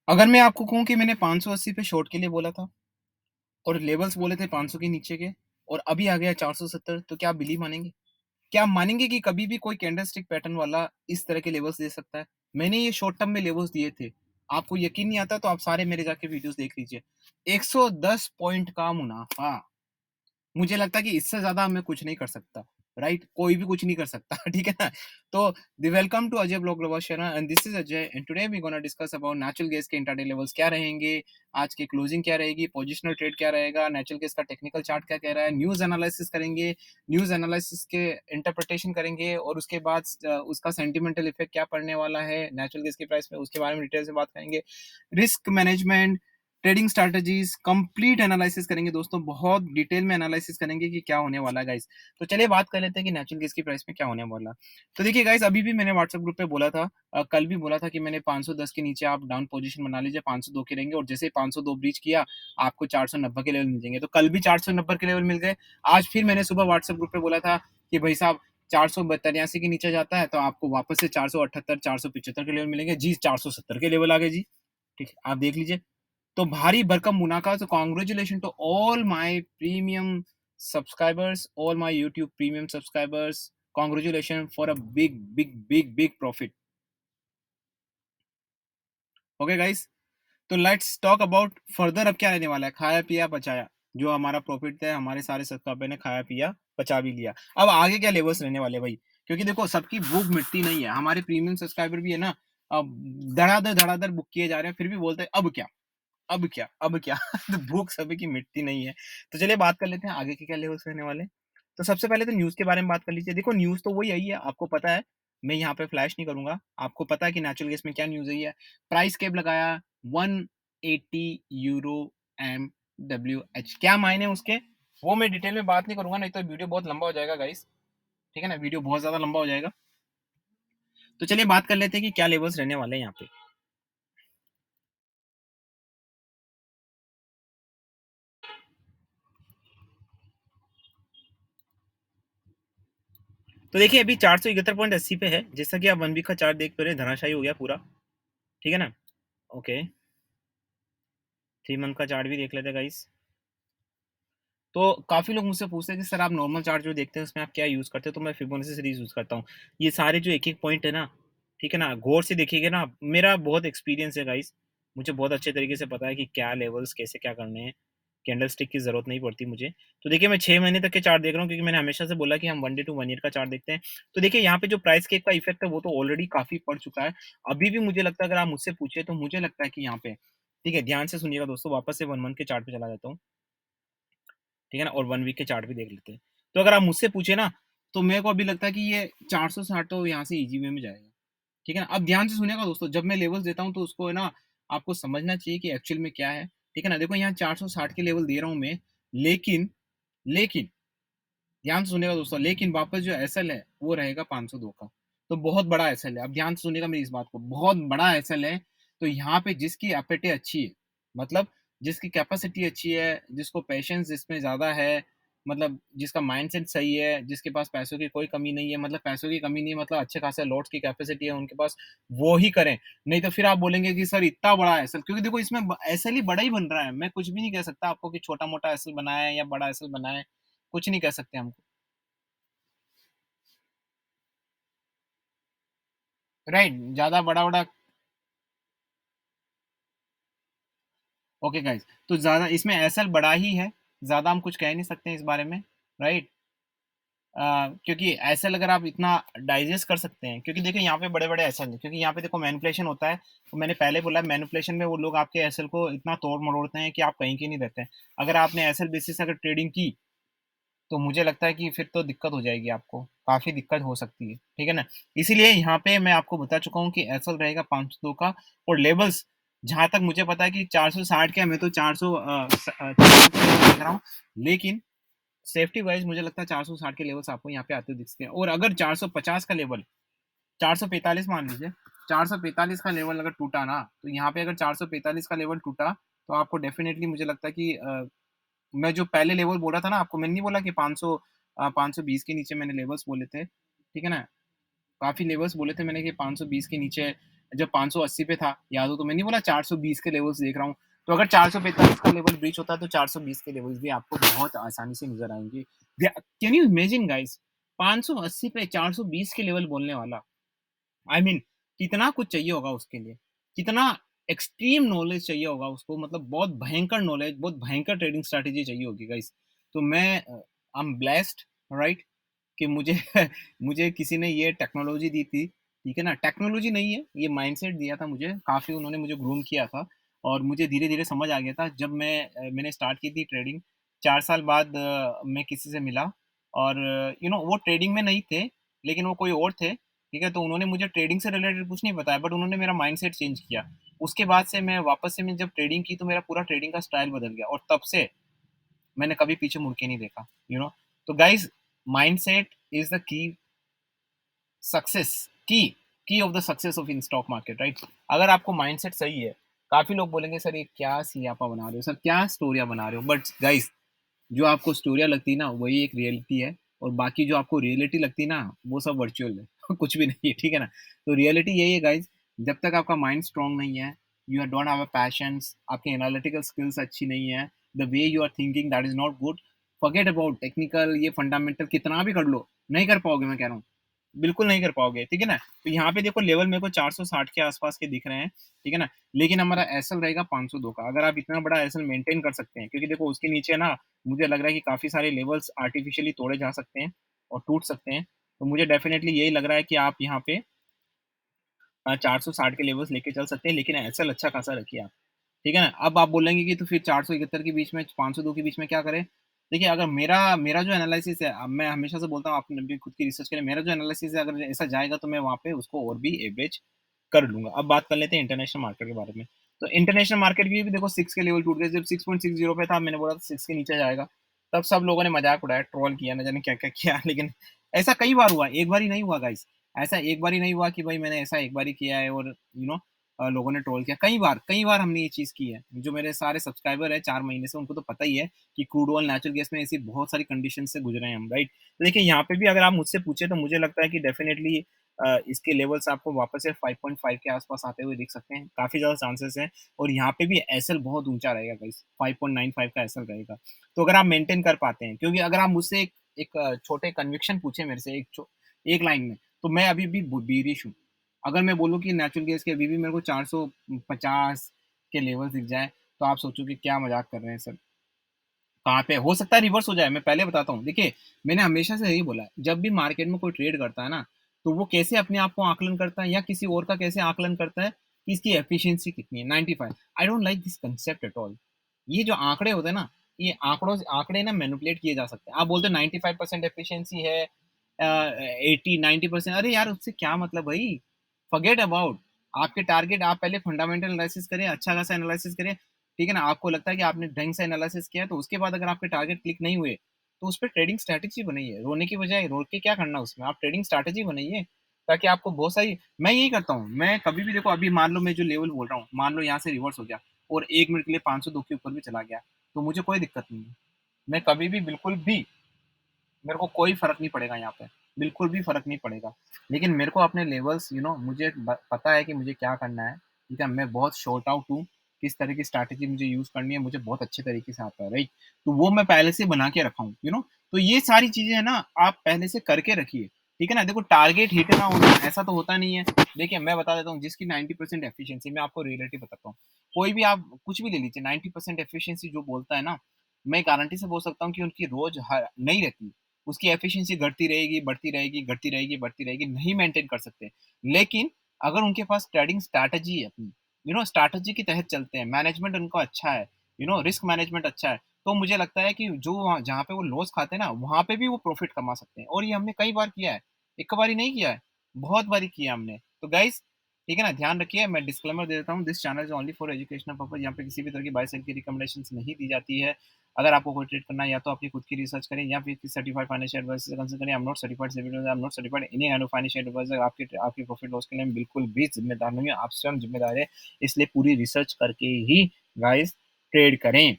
अगर मैं आपको कहूँ कि मैंने 580 पे शॉर्ट के लिए बोला था और लेवल्स बोले थे 500 के नीचे के और अभी आ गया 470, तो क्या आप बिलीव मानेंगे? क्या आप मानेंगे कि कभी भी कोई कैंडलस्टिक पैटर्न वाला इस तरह के लेवल्स दे सकता है? मैंने ये शॉर्ट टर्म में लेवल्स दिए थे। आपको यकीन नहीं आता तो आप सारे मेरे जाके वीडियोज़ देख लीजिए। 110 पॉइंट का मुनाफ़ा। मुझे लगता है कि इससे ज़्यादा मैं कुछ नहीं कर सकता, राइट? कोई भी कुछ नहीं कर सकता, ठीक है ना? तो the welcome to Ajay blog lover channel and this is Ajay and today we gonna discuss about natural gas के इंट्राडे लेवल्स क्या रहेंगे, आज की क्लोजिंग क्या रहेगी, पोजिशनल ट्रेड क्या रहेगा, नेचुरल गैस का टेक्निकल चार्ट क्या कह रहा है, न्यूज़ एनालिसिस करेंगे, न्यूज़ एनालिसिस के इंटरप्रिटेशन करेंगे और उसके बाद उसका सेंटिमेंटल इफेक्ट क्या पड़ने वाला है नेचुरल गैस की प्राइस में, उसके बारे में डिटेल से बात करेंगे। Risk management, trading strategies complete analysis करेंगे दोस्तों, बहुत डिटेल में एनालिसिस करेंगे कि क्या होने वाला है गाइस। तो चलिए बात कर लेते हैं कि नेचुरल गैस की प्राइस में क्या होने वाला है। तो देखिए गाइस, अभी भी मैंने व्हाट्सएप ग्रुप पे बोला था, कल भी बोला था कि मैंने 510 के नीचे आप डाउन पोजीशन बना लीजिए, 502 के रहेंगे और जैसे ही 502 ब्रीच किया आपको 490 के लेवल मिल जाएंगे। तो कल भी 490 के लेवल मिल गए। आज फिर मैंने सुबह व्हाट्सएप ग्रुप पे बोला था कि भाई साहब 483 के नीचे जाता है तो आपको वापस से 478 475 के लेवल मिलेंगे जी। 470 के लेवल आ गए जी। ठीक है, आप देख लीजिए। तो भारी भरकम मुनाफा। So congratulations to all my premium subscribers, all my YouTube premium subscribers. Congratulations for a big profit. Okay guys, तो लेट्स टॉक अबाउट फर्दर। अब क्या रहने वाला है, खाया पिया बचाया। जो हमारा प्रॉफिट है, हमारे सारे सब्सक्राइबर ने खाया पिया बचा भी लिया। अब आगे क्या लेवल्स रहने वाले भाई, क्योंकि देखो सबकी भूख मिटती नहीं है। हमारे प्रीमियम सब्सक्राइबर भी है ना, अब धड़ाधड़ बुक किए जा रहे हैं, फिर भी बोलते हैं अब क्या, अब क्या, अब क्या। तो भूख सभी की मिटती नहीं है। तो चलिए बात कर लेते हैं आगे के क्या लेवल्स रहने वाले हैं। तो सबसे पहले तो न्यूज़ के बारे में बात कर लीजिए। देखो न्यूज़ तो वही आई है, आपको पता है। मैं यहाँ पे फ्लैश नहीं करूँगा। आपको पता है कि नेचुरल गैस में क्या न्यूज़ आई है। प्राइस कैप लगाया 180 यूरो एमडब्ल्यूएच। क्या मायने उसके, वो मैं डिटेल में बात नहीं करूँगा, नहीं तो वीडियो बहुत लंबा हो जाएगा गाइस। ठीक है ना, वीडियो बहुत ज़्यादा लंबा हो जाएगा। तो चलिए बात कर लेते हैं कि क्या लेवल्स रहने वाले हैं यहाँ पे। तो देखिए अभी 471.80 पे है, जैसा कि आप 1 वीक का चार्ट देख पा रहे हैं, धनाशायी हो गया पूरा। ठीक है ना। ओके, 3 मंथ का चार्ट भी देख लेते हैं गाइस। तो काफ़ी लोग मुझसे पूछते हैं कि सर आप नॉर्मल चार्ट जो देखते हैं उसमें आप क्या यूज़ करते हो, तो मैं फिबोनाची सीरीज यूज़ करता हूँ। ये सारे जो एक एक पॉइंट है ना, ठीक है ना, गौर से देखिएगा ना। मेरा बहुत एक्सपीरियंस है गाइस, मुझे बहुत अच्छे तरीके से पता है कि क्या लेवल्स कैसे क्या करने हैं। कैंडल स्टिक की जरूरत नहीं पड़ती मुझे। तो देखिए मैं 6 महीने तक के चार्ट देख रहा हूँ, क्योंकि मैंने हमेशा से बोला कि हम 1 डे टू 1 ईयर का चार्ट देखते हैं। तो देखिए यहाँ पे जो प्राइस केक का इफेक्ट है वो तो ऑलरेडी काफी पड़ चुका है। अभी भी मुझे लगता है, अगर आप मुझसे पूछे तो मुझे लगता है कि यहाँ पे, ठीक है, ध्यान से सुनिएगा दोस्तों, वापस से 1 मंथ के चार्ट पे चला जाता हूँ। ठीक है ना, और 1 वीक के चार्ट भी देख लेते हैं। तो अगर आप मुझसे पूछे ना, तो मेरे को अभी लगता है कि ये 460 तो यहाँ से इजी वे में जाएगा। ठीक है ना। अब ध्यान से सुनिएगा दोस्तों, जब मैं लेवल्स देता हूँ तो उसको है ना, आपको समझना चाहिए कि एक्चुअल में क्या है। ठीक है ना, देखो यहाँ 460 के लेवल दे रहा हूँ मैं, लेकिन लेकिन ध्यान से सुनिएगा दोस्तों, लेकिन वापस जो एसएल है वो रहेगा 502 का। तो बहुत बड़ा एसएल है। अब ध्यान से सुनिएगा मेरी इस बात को, बहुत बड़ा एसएल है। तो यहाँ पे जिसकी एपेटे अच्छी है, मतलब जिसकी कैपेसिटी अच्छी है, जिसको पेशेंस जिसमें ज्यादा है, मतलब जिसका माइंडसेट सही है, जिसके पास पैसों की कोई कमी नहीं है, मतलब पैसों की कमी नहीं है, मतलब अच्छे खासे लॉट्स की कैपेसिटी है उनके पास, वो ही करें। नहीं तो फिर आप बोलेंगे कि सर इतना बड़ा एसएल, क्योंकि देखो इसमें एसएल ही बड़ा ही बन रहा है। मैं कुछ भी नहीं कह सकता आपको कि छोटा मोटा एसएल बनाया है या बड़ा एसएल बनाया है, कुछ नहीं कह सकते हम। राइट, ज्यादा बड़ा बड़ा। ओके गाइस, तो ज्यादा इसमें एसएल बड़ा ही है, ज्यादा हम कुछ कह नहीं सकते हैं इस बारे में। राइट, क्योंकि एसएल अगर आप इतना डाइजेस्ट कर सकते हैं, क्योंकि देखिए यहाँ पे बड़े बड़े एसएल है, क्योंकि यहाँ पे देखो मैनिपुलेशन होता है। तो मैंने पहले बोला मैनिपुलेशन में वो लोग आपके एसएल को इतना तोड़ मरोड़ते हैं कि आप कहीं के नहीं रहते हैं। अगर आपने एसएल बेसिस अगर ट्रेडिंग की, तो मुझे लगता है कि फिर तो दिक्कत हो जाएगी, आपको काफी दिक्कत हो सकती है। ठीक है ना। इसीलिए यहाँ पे मैं आपको बता चुका हूँ कि एसएल रहेगा 502 का। और लेवल्स जहां तक मुझे पता है कि 460 के, मैं तो 400 देख रहा हूँ, लेकिन सेफ्टी वाइज मुझे लगता है 460 के लेवल्स आपको यहाँ पे आते दिखते हैं। और अगर 450 का लेवल, 445 मान लीजिए, 445 का लेवल अगर टूटा ना, तो यहाँ पे अगर 445 का लेवल टूटा, तो आपको डेफिनेटली मुझे लगता है कि मैं जो पहले लेवल बोला था ना आपको, मैंने नहीं बोला कि 500 520 के नीचे मैंने लेवल्स बोले थे। ठीक है ना, काफी लेवल्स बोले थे मैंने कि 520 के नीचे जब 580 पे था, याद हो तो मैंने नहीं बोला 420 के लेवल्स देख रहा हूँ। तो अगर 445 का लेवल ब्रीच होता है तो 420 के लेवल्स भी आपको बहुत आसानी से नज़र आएँगे। कैन यू इमेजिन गाइस 580 पे 420 के लेवल बोलने वाला। आई मीन कितना कुछ चाहिए होगा उसके लिए, कितना एक्सट्रीम नॉलेज चाहिए होगा उसको, मतलब बहुत भयंकर नॉलेज, बहुत भयंकर ट्रेडिंग स्ट्रैटेजी चाहिए होगी गाइस। तो मैं आई एम ब्लेस्ड, राइट, कि मुझे मुझे किसी ने ये टेक्नोलॉजी दी थी, ठीक है ना? टेक्नोलॉजी नहीं है, ये माइंडसेट दिया था मुझे, काफ़ी उन्होंने मुझे ग्रूम किया था और मुझे धीरे-धीरे समझ आ गया था जब मैंने स्टार्ट की थी ट्रेडिंग, 4 साल बाद मैं किसी से मिला और वो ट्रेडिंग में नहीं थे, लेकिन वो कोई और थे, ठीक है? तो उन्होंने मुझे ट्रेडिंग से रिलेटेड कुछ नहीं बताया बट उन्होंने मेरा माइंडसेट चेंज किया। उसके बाद से मैं वापस से मैं जब ट्रेडिंग की तो मेरा पूरा ट्रेडिंग का स्टाइल बदल गया और तब से मैंने कभी पीछे मुड़ के नहीं देखा, यू नो? तो guys mindset is the key success की की of the success of in stock market, right? अगर आपको माइंडसेट सही है, काफ़ी लोग बोलेंगे सर ये क्या सियापा बना रहे हो, सर क्या स्टोरियाँ बना रहे हो? बट गाइज़ जो आपको स्टोरियाँ लगती है ना, वही एक रियलिटी है और बाकी जो आपको रियलिटी लगती है ना, वो सब वर्चुअल है। कुछ भी नहीं है, ठीक है ना? तो रियलिटी यही है गाइज़, जब तक आपका माइंड स्ट्रॉन्ग नहीं है, you don't have a passions, आपकी एनालिटिकल स्किल्स अच्छी नहीं है, the way you are thinking that is not good, forget about technical, ये फंडामेंटल कितना भी कर लो, नहीं कर पाओगे मैं कह रहा हूँ। बिल्कुल नहीं कर पाओगे, ठीक है ना? तो यहाँ पे देखो लेवल मेरे को 460 के आस-पास के दिख रहे हैं, ठीक है ना? लेकिन हमारा एसएल रहेगा 502 का। अगर आप इतना बड़ा एसएल मेंटेन कर सकते हैं, क्योंकि देखो उसके नीचे ना मुझे लग रहा है कि काफ़ी सारे लेवल्स आर्टिफिशियली तोड़े जा सकते हैं और टूट सकते हैं। तो मुझे डेफिनिटली यही लग रहा है कि आप यहाँ पे 460 के लेवल्स लेके चल सकते हैं, लेकिन एसएल अच्छा खासा रखिए आप। ठीक है ना? अब आप बोलेंगे कि तो फिर 471 के बीच में 502 के बीच में क्या करें? देखिए अगर मेरा मेरा जो एनालिसिस है, अब मैं हमेशा से बोलता हूँ आपने भी खुद की रिसर्च करें, मेरा जो एनालिसिस है अगर ऐसा जाएगा तो मैं वहाँ पे उसको और भी एवरेज कर लूँगा। अब बात कर लेते हैं इंटरनेशनल मार्केट के बारे में। तो इंटरनेशनल मार्केट भी देखो 6 के लेवल टूट गए, जब 6.60 पे था मैंने बोला था 6 के नीचे जाएगा। तब सब लोगों ने मज़ाक उड़ाया, ट्रोल किया, ना जाने क्या-क्या किया लेकिन ऐसा कई बार हुआ, एक बार ही नहीं हुआ गाइस। ऐसा एक बार ही नहीं हुआ कि भाई मैंने ऐसा एक बार ही किया है और लोगों ने ट्रोल किया। कई बार हमने ये चीज़ की है। जो मेरे सारे सब्सक्राइबर हैं 4 महीने से उनको तो पता ही है कि क्रूड ऑयल, नेचुरल गैस में ऐसी बहुत सारी कंडीशन से गुज़रे हैं हम, राइट? तो देखिए यहाँ पे भी अगर आप मुझसे पूछे तो मुझे लगता है कि डेफ़िनेटली इसके लेवल्स आपको वापस से 5.5 के आस-पास आते हुए दिख सकते हैं। काफ़ी ज़्यादा चांसेस हैं और यहाँ पे भी एसएल बहुत ऊँचा रहेगा गाइस, 5.95 का एसएल रहेगा। तो अगर आप मेंटेन कर पाते हैं, क्योंकि अगर आप मुझसे एक एक छोटे कन्विक्शन पूछे मेरे से एक लाइन में, तो मैं अभी भी बेयरिश हूँ। अगर मैं बोलूँ कि नेचुरल गैस के अभी भी मेरे को 450 के लेवल दिख जाए, तो आप सोचोगे क्या मज़ाक कर रहे हैं सर। कहाँ पे हो सकता है रिवर्स हो जाए, मैं पहले बताता हूँ। देखिए, मैंने हमेशा से यही बोला है, जब भी मार्केट में कोई ट्रेड करता है ना, तो वो कैसे अपने आप को आकलन करता है या किसी और का कैसे आकलन करता है कि इसकी एफिशिएंसी कितनी है, 95। I don't like this concept at all. ये जो आंकड़े होते हैं ना, ये आंकड़े ना मैनिपुलेट किए जा सकते हैं। आप बोलते हो 95% एफिशिएंसी है, 80 90%, अरे यार उससे क्या मतलब भाई? Forget about. आपके टारगेट, आप पहले फंडामेंटल एनालिसिस करें, अच्छा खासा एनालिसिस करें, ठीक है ना? आपको लगता है कि आपने ढंग से एनालिसिस किया है, तो उसके बाद अगर आपके टारगेट क्लिक नहीं हुए, तो उस पे ट्रेडिंग स्ट्रैटेजी बनाइए। रोने की बजाय रो के क्या करना उसमें? आप ट्रेडिंग स्ट्रैटेजी बनाइए, ताकि आपको बहुत सारी, मैं यही करता हूँ। मैं कभी भी देखो अभी मान लो मैं जो लेवल बोल रहा हूँ, मान लो यहाँ से रिवर्स हो गया और 1 मिनट के लिए 502 के ऊपर भी चला गया, तो मुझे कोई दिक्कत नहीं है। मैं कभी भी बिल्कुल भी, मेरे को कोई फ़र्क नहीं पड़ेगा यहाँ पे, बिल्कुल भी फ़र्क नहीं पड़ेगा। लेकिन मेरे को अपने लेवल्स, मुझे ब पता है कि मुझे क्या करना है, ठीक है? मैं बहुत सॉर्ट आउट हूँ, किस तरह की स्ट्रैटेजी मुझे यूज़ करनी है, मुझे बहुत अच्छे तरीके से आता है, राइट? तो वो मैं पहले से बना के रखा हूँ। तो ये सारी चीज़ें हैं ना, आप पहले से करके रखिए, ठीक है ना? देखो टारगेट हिट ना होना, ऐसा तो होता नहीं है। देखिए मैं बता देता हूँ, जिसकी 90% एफिशिएंसी, मैं आपको रियलिटी बताता हूँ। कोई भी आप कुछ भी ले लीजिए, 90% एफिशिएंसी जो बोलता है ना, मैं गारंटी से बोल सकता हूँ कि उनकी रोज़ ह नहीं रहती। उसकी एफिशिएंसी घटती रहेगी, बढ़ती रहेगी, घटती रहेगी, बढ़ती रहेगी, नहीं मेंटेन कर सकते। लेकिन अगर उनके पास ट्रेडिंग स्ट्रैटेजी है अपनी, स्ट्रैटेजी के तहत चलते हैं, मैनेजमेंट उनका अच्छा है, रिस्क मैनेजमेंट अच्छा है, तो मुझे लगता है कि जो वहाँ जहाँ पे वो लॉस खाते हैं ना, वहाँ पे भी वो प्रॉफिट कमा सकते हैं और ये हमने कई बार किया है। एक बारी नहीं किया है, बहुत बारी किया है हमने। तो गाइज़, ठीक है ना? ध्यान रखिए, मैं डिस्क्लेमर दे देता हूँ, this channel is only for educational purpose. यहाँ पे किसी भी तरह की बाय सेल की रिकमेंडेशंस नहीं दी जाती है। अगर आपको कोई ट्रेड करना है या तो अपनी खुद की रिसर्च करें या फिर किसी सर्टिफाइड फाइनेंशियल एडवाइजर से कंसल्ट करें। I am not certified SEBI, I am not certified any kind of financial adviser. आपके आपके प्रॉफिट लॉस के लिए मैं बिल्कुल भी जिम्मेदार नहीं हूँ, आप स्वयं जिम्मेदार है। इसलिए पूरी रिसर्च करके ही गाइस ट्रेड करें।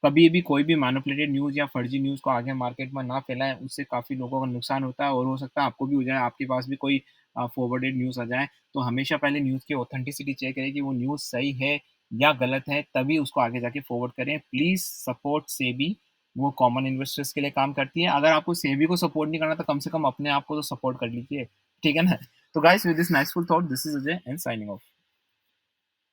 कभी भी कोई भी मैनिपुलेटेड न्यूज़ या फर्जी न्यूज़ को आगे मार्केट में ना फैलाएं, उससे काफ़ी लोगों का नुकसान होता है और हो सकता है आपको भी हो जाए, आपके पास भी कोई फॉरवर्डेड न्यूज़ आ जाए, तो हमेशा पहले न्यूज़ की ऑथेंटिसिटी चेक करें कि वो न्यूज़ सही है या गलत है, तभी उसको आगे जाके फॉरवर्ड करें। प्लीज़ सपोर्ट सेबी, वो कॉमन इन्वेस्टर्स के लिए काम करती है। अगर आपको सेबी को सपोर्ट नहीं करना, तो कम से कम अपने आप को तो सपोर्ट कर लीजिए, ठीक है ना? तो guys, with this nicefull thought, this is Ajay and signing of.